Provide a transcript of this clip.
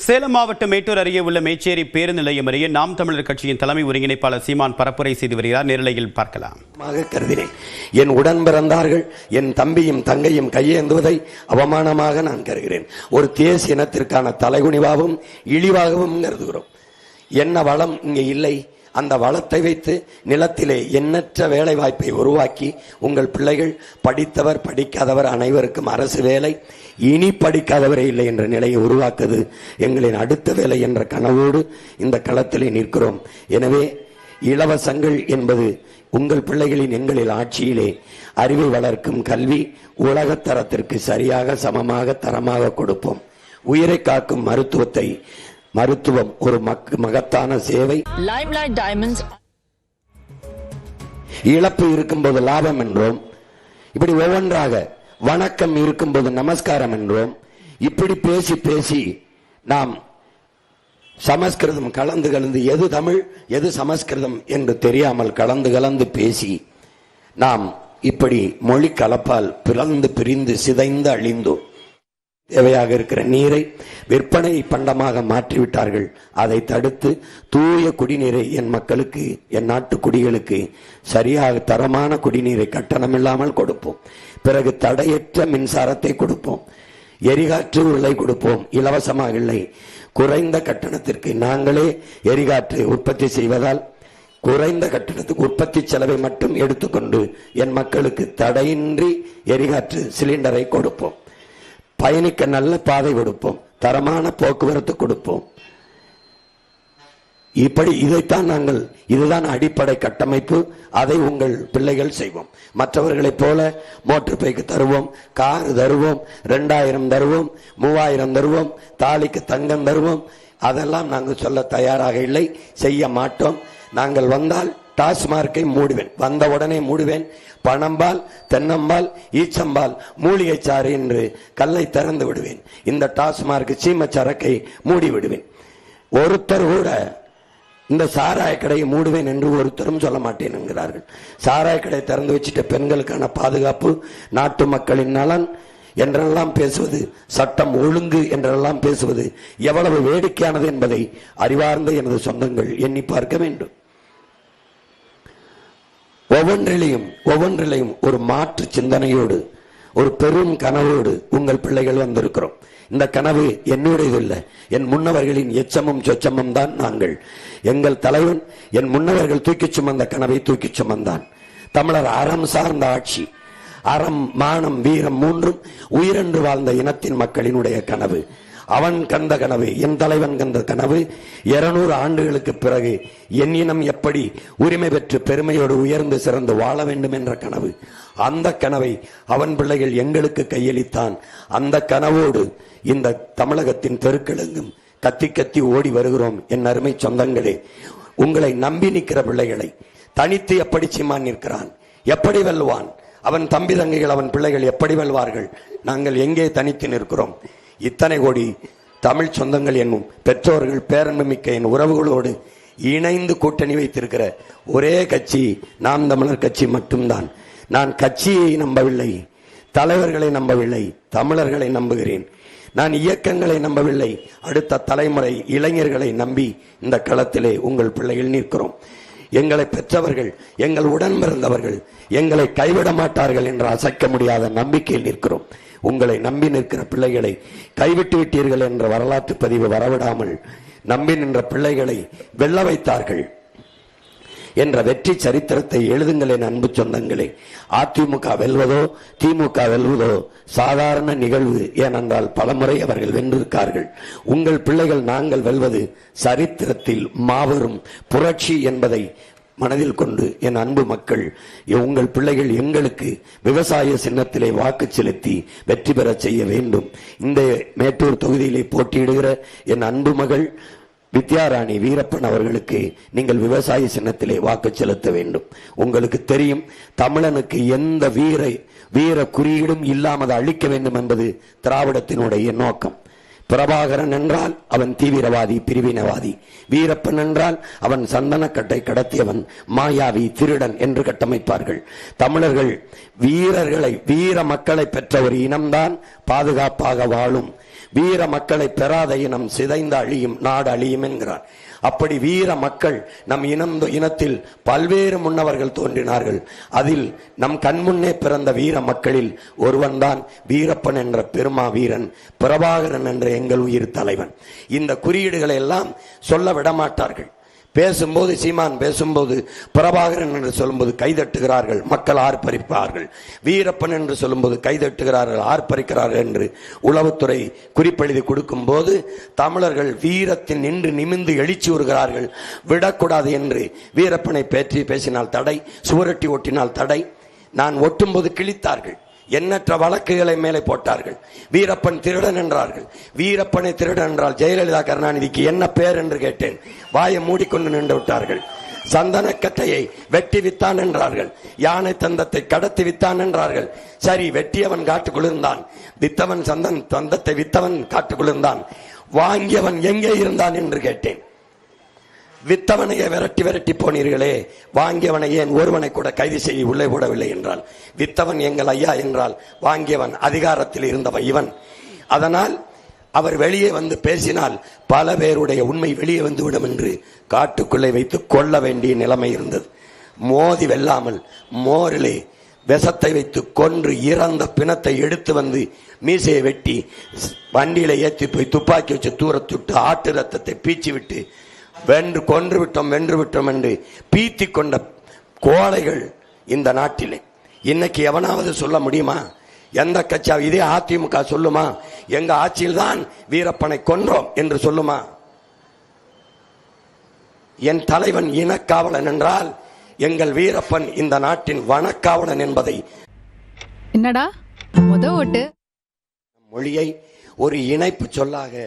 சேலம் மாவட்டம் மேட்டூர் அருகே உள்ள மேச்சேரி பேருந்து நிலையம் அருகே நாம் தமிழர் கட்சியின் தலைமை ஒருங்கிணைப்பாளர் சீமான் பரப்புரை செய்து வருகிறார். நேரலையில் பார்க்கலாம். கருதினேன். என் உடன் பிறந்தார்கள் என் தம்பியும் தங்கையும் கையேந்துவதை அவமானமாக நான் கருகிறேன். ஒரு தேசிய இனத்திற்கான தலைகுனிவாகவும் இழிவாகவும் கருதுகிறோம். என்ன வளம் இங்கே இல்லை? அந்த வளத்தை வைத்து நிலத்திலே எண்ணற்ற வேலை வாய்ப்பை உருவாக்கி உங்கள் பிள்ளைகள் படித்தவர் படிக்காதவர் அனைவருக்கும் அரசு வேலை, இனி படிக்காதவரே இல்லை என்ற நிலையை உருவாக்குது எங்களின் அடுத்த வேலை என்ற கனவோடு இந்த களத்திலே நிற்கிறோம். எனவே இலவசங்கள் என்பது உங்கள் பிள்ளைகளின் எங்களின் ஆட்சியிலே அறிவை வளர்க்கும் கல்வி உலகத்தரத்திற்கு சரியாக சமமாக தரமாக கொடுப்போம். உயிரை காக்கும் மருத்துவம் ஒரு மகத்தான சேவை. லைம்லைட் டைமண்ட்ஸ் இழப்பு இருக்கும்போது லாபம் என்றோம், இப்படி ஒவ்வொன்றாக வணக்கம் இருக்கும்போது நமஸ்காரம் என்றோம். இப்படி பேசி பேசி நாம் சமஸ்கிருதம் கலந்து எது தமிழ் எது சமஸ்கிருதம் என்று தெரியாமல் கலந்து பேசி நாம் இப்படி மொழி கலப்பால் பிரிந்து சிதைந்து அழிந்தோம். தேவையாக இருக்கிற நீரை விற்பனை பண்டமாக மாற்றிவிட்டார்கள். அதை தடுத்து தூய குடிநீரை என் மக்களுக்கு, என் நாட்டு குடிகளுக்கு சரியாக தரமான குடிநீரை கட்டணம் இல்லாமல் கொடுப்போம். பிறகு தடையற்ற மின்சாரத்தை கொடுப்போம். எரிகாற்று உருளை கொடுப்போம். இலவசமாக இல்லை, குறைந்த கட்டணத்திற்கு. நாங்களே எரிகாற்று உற்பத்தி செய்வதால் குறைந்த கட்டணத்துக்கு உற்பத்தி செலவை மட்டும் எடுத்துக்கொண்டு என் மக்களுக்கு தடையின்றி எரிகாற்று சிலிண்டரை கொடுப்போம். பயணிக்க நல்ல பாதை கொடுப்போம். தரமான போக்குவரத்து கொடுப்போம். இப்படி இதுதான் அடிப்படை கட்டமைப்பு. அதை உங்கள் பிள்ளைகள் செய்வோம். மற்றவர்களைப் போல மோட்டர் பைக்கு தருவோம், கார் தருவோம், 2000 தருவோம், 3000 தருவோம், தாலிக்கு தங்கம் தருவோம். அதெல்லாம் நாங்கள் சொல்ல தயாராக இல்லை, செய்ய மாட்டோம். நாங்கள் வந்தால் டாஸ்மார்க்கை மூடுவேன், வந்த உடனே மூடுவேன். பணம்பால், தென்னம்பால், ஈச்சம்பால், மூலிகை சாறு என்று கல்லை திறந்து விடுவேன். இந்த டாஸ்மார்க் சீம சரக்கை மூடி விடுவேன். ஒருத்தர் கூட இந்த சாராய கடையை மூடுவேன் என்று ஒருத்தரும் சொல்ல மாட்டேன் என்கிறார்கள். சாராய கடை திறந்து வச்சுட்ட பெண்களுக்கான பாதுகாப்பு, நாட்டு மக்களின் நலன் என்றெல்லாம் பேசுவது, சட்டம் ஒழுங்கு என்றெல்லாம் பேசுவது எவ்வளவு வேடிக்கையானது என்பதை அறிவார்ந்த எனது சொந்தங்கள் எண்ணி பார்க்க வேண்டும். ஒவ்வொன்றிலையும் ஒரு மாற்று சிந்தனையோடு, ஒரு பெரும் கனவோடு உங்கள் பிள்ளைகள் வந்திருக்கிறோம். இந்த கனவு என்னுடையது இல்லை, என் முன்னவர்களின் எச்சமும் சொச்சமும் தான் நாங்கள். எங்கள் தலைவன் என் முன்னவர்கள் தூக்கிச் சுமந்த கனவை தூக்கிச் சுமந்தான். தமிழர் அறம் சார்ந்த ஆட்சி, அறம் மானம் வீரம் மூன்றும் உயிரென்று வாழ்ந்த இனத்தின் மக்களினுடைய கனவு. அவன் கண்ட கனவு, என் தலைவன் கண்ட கனவு. 200 ஆண்டுகளுக்கு பிறகு என் இனம் எப்படி உரிமை பெற்று பெருமையோடு உயர்ந்து சிறந்து வாழ வேண்டும் என்ற கனவு. அந்த கனவை அவன் பிள்ளைகள் எங்களுக்கு கையளித்தான். அந்த கனவோடு இந்த தமிழகத்தின் தெருக்களெங்கும் கத்தி கத்தி ஓடி வருகிறோம். என் அருமை சொந்தங்களே, உங்களை நம்பி நிற்கிற பிள்ளைகளை தனித்து எப்படி சீமான் நிற்கிறான், எப்படி வெல்வான், அவன் தம்பி தங்கைகள் அவன் பிள்ளைகள் எப்படி வெல்வார்கள்? நாங்கள் எங்கே தனித்து நிற்கிறோம்? இத்தனை கோடி தமிழ் சொந்தங்கள் என்னும் பெற்றோர்கள், பேரன்பு மிக்க என் உறவுகளோடு இணைந்து கூட்டணி வைத்திருக்கிற ஒரே கட்சி நாம் தமிழர் கட்சி மட்டும்தான். நான் கட்சியை நம்பவில்லை, தலைவர்களை நம்பவில்லை, தமிழர்களை நம்புகிறேன். நான் இயக்கங்களை நம்பவில்லை, அடுத்த தலைமுறை இளைஞர்களை நம்பி இந்த களத்திலே உங்கள் பிள்ளைகள் நிற்கிறோம். எங்களை பெற்றவர்கள், எங்கள் உடன் பிறந்தவர்கள் எங்களை கைவிட மாட்டார்கள் என்ற அசைக்க முடியாத நம்பிக்கையில் நிற்கிறோம். உங்களை நம்பி நிற்கிற பிள்ளைகளை கைவிட்டு விட்டீர்கள் என்ற வரலாற்று பதிவு வரவிடாமல் நம்பி நின்ற பிள்ளைகளை வெல்ல வைத்தார்கள் என்ற வெற்றி சரித்திரத்தை எழுதுங்கள் என் அன்பு சொந்தங்களே. அதிமுக வெல்வதோ திமுக வெல்வதோ சாதாரண நிகழ்வு. ஏனென்றால் பலமுறை அவர்கள் வென்றிருக்கார்கள். உங்கள் பிள்ளைகள் நாங்கள் வெல்வது சரித்திரத்தில் மாபெரும் புரட்சி என்பதை மனதில் கொண்டு என் அன்பு மக்கள், உங்கள் பிள்ளைகள் எங்களுக்கு விவசாய சின்னத்திலே வாக்கு செலுத்தி வெற்றி பெற செய்ய வேண்டும். இந்த மேட்டூர் தொகுதியிலே போட்டியிடுகிற என் அன்பு மகள் வித்யாராணி வீரப்பன் அவர்களுக்கு நீங்கள் விவசாய சின்னத்திலே வாக்கு செலுத்த வேண்டும். உங்களுக்கு தெரியும், தமிழனுக்கு எந்த வீர குறியீடும் இல்லாமல் அழிக்க வேண்டும் என்பது திராவிடத்தினுடைய நோக்கம். பிரபாகரன் என்றால் அவன் தீவிரவாதி, பிரிவினவாதி. வீரப்பன் என்றால் அவன் சந்தனக்கட்டை கடத்தியவன், மாயாவி, திருடன் என்று கட்டமைப்பார்கள். தமிழர்கள் வீர மக்களை பெற்ற ஒரு இனம்தான் பாதுகாப்பாக வாழும். வீர மக்களை பெறாத இனம் சிதைந்த அழியும், நாடு அழியும் என்கிறார். அப்படி வீர மக்கள் நம் இனத்தில் பல்வேறு முன்னவர்கள் தோன்றினார்கள். அதில் நம் கண்முன்னே பிறந்த வீர மக்களில் ஒருவன்தான் வீரப்பன் என்ற பெருமா வீரன், பிரபாகரன் என்ற எங்கள் உயிர் தலைவன். இந்த குறியீடுகளை எல்லாம் சொல்ல விடமாட்டார்கள். பேசும்போது, சீமான் பேசும்போது பிரபாகரன் என்று சொல்லும்போது கைதட்டுகிறார்கள், மக்கள் ஆர்ப்பரிப்பார்கள். வீரப்பன் என்று சொல்லும்போது கைதட்டுகிறார்கள், ஆர்ப்பரிக்கிறார்கள் என்று உளவுத்துறை குறிப்பெழுதி கொடுக்கும் போது தமிழர்கள் வீரத்தின் நின்று நிமிர்ந்து எழுச்சி வருகிறார்கள். விடக்கூடாது என்று வீரப்பனை பற்றி பேசினால் தடை, சுவரொட்டி ஒட்டினால் தடை. நான் ஒட்டும்போது கிழித்தார்கள், எண்ணற்ற வழக்குகளை மேலே போட்டார்கள். வீரப்பன் திருடன் என்றார்கள். வீரப்பனை திருடன் என்றால் ஜெயலலிதா கருணாநிதிக்கு என்ன பேர் என்று கேட்டேன். வாயை மூடிக்கொண்டு நின்று விட்டார்கள். சந்தனக்கட்டையை வெட்டி வித்தான் என்றார்கள். யானை தந்தத்தை கடத்தி வித்தான் என்றார்கள். சரி, வெட்டியவன் காட்டுக்குளிர்ந்தான், வித்தவன் தந்தத்தை வித்தவன் காட்டுக்குளிர்ந்தான், வாங்கியவன் எங்கே இருந்தான் என்று கேட்டேன். வித்தவனையே விரட்டி விரட்டி போனீர்களே, வாங்கியவனை ஏன் ஒருவனை கூட கைது செய்ய உள்ளே போடவில்லை என்றால், வித்தவன் எங்கள் ஐயா என்றால் வாங்கியவன் அதிகாரத்தில் இருந்தவன் இவன். அதனால் அவர் வெளியே வந்து பேசினால் பல பேருடைய உண்மை வெளியே வந்துவிடும் என்று காட்டுக்குள்ளே வைத்து கொள்ள வேண்டிய நிலைமை இருந்தது. மோதி வெல்லாமல் மோரிலே விஷத்தை வைத்து கொன்று இறந்த பிணத்தை எடுத்து வந்து மீசையை வெட்டி வண்டியில ஏற்றி போய் துப்பாக்கி வச்சு தூரத்துட்டு ஆட்டு ரத்தத்தை பீச்சி விட்டு வென்று விட்டோம் என்று பீத்தி கொண்ட கோழைகள் இந்த நாட்டிலே. இன்னைக்கு எவனாவது சொல்ல முடியுமா? எந்த கட்சியா? இதே அதிமுக சொல்லுமா எங்க ஆட்சியில் தான் வீரப்பனை கொன்றோம் என்று சொல்லுமா? என் தலைவன் இனக்காவலன் என்றால் எங்கள் வீரப்பன் இந்த நாட்டின் வனக்காவலன் என்பதை என்னடா ஓட்டு மொழியை ஒரு இணைப்பு சொல்லாக